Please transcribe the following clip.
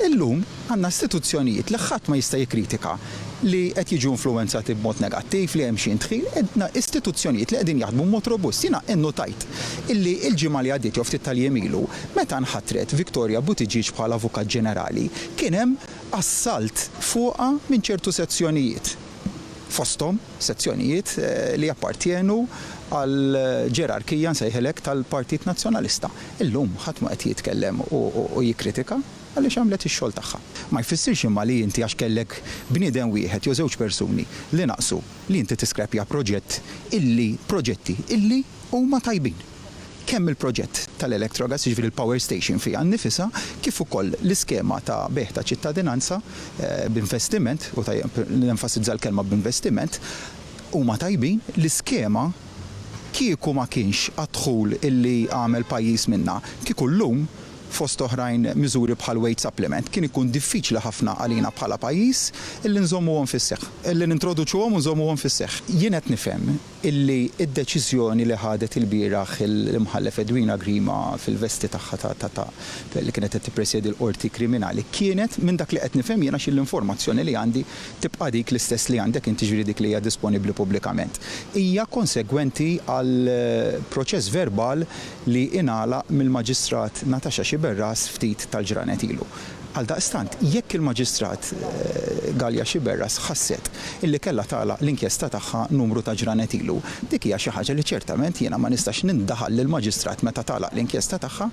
Illum għandna istituzzjonijiet li ħadd ma jista' jikkritika li qed jiġu influwenzati b'mod negattiv li hemm xi intħil, għedna istituzzjonijiet li qegħdin jaħdmu b'mod robust. Jiena innotajt illi l-ġimgħa li għaddiet jew ftit tal-jiem meta nħattret Victoria Buttigieg bħala Avukat Ġenerali kien hemm assalt fuqha minn ċertu sezzjonijiet. Fosthom sezzjonijiet li appartjenu għal ġerarkija nsejħilek tal-Partit Nazzjonalista. Illum ħadd ma qed jitkellem u jikkritika għaliex għamlet ix-xogħol tagħha. Ma jfissirx imma li inti għax kellek bniedem wieħed jew żewġ persuni li naqsu li inti tiskrepja proġetti illi huma tajbin. Kemm il-proġett tal-Electrogas, jiġifieri il-Power Station fiha nnifisha, kif ukoll l-iskema ta' beħ ta' ċittadinanza b'investiment, u nenfasizza l-kelma b'investiment, huma tajbin. L-iskema kieku ma kienx għadħul illi għamel pajjiż minnha, kieku llum fost oħrajn miżuri bħal weight supplement kien ikun diffiċli ħafna għalina bħala pajjiż illi nżommuhom fis-seħħ, illi nintroduċuhom u nżommuhom fis-seħħ. Jien qed nifhem illi d-deċiżjoni li ħadet il-bieraħ il-imħallef Edwina Grima fil-vesti tagħha li kienet qed tippresjedi l-qorti kriminali kienet minn dak li qed nifhem jiena xi l-informazzjoni li għandi tibqa' dik l-istess li għandek inti ġifieri dik li hija disponibbli pubblikament. Hija konsegwenti għal proċess verbal li ingħalaq mill-Maġistrat Natasha Xiberras ftit tal-ġranet ilu. Għaldaqstant, jekk il-Maġistrat Galja Xiberras ħasset illi kellha tagħlaq l-inkjesta tagħha numru ta' ġranet ilu, dik hija xi ħaġa li ċertament jiena ma nistax nindaħal lill-Maġistrat meta tagħlaq l-inkjesta tagħha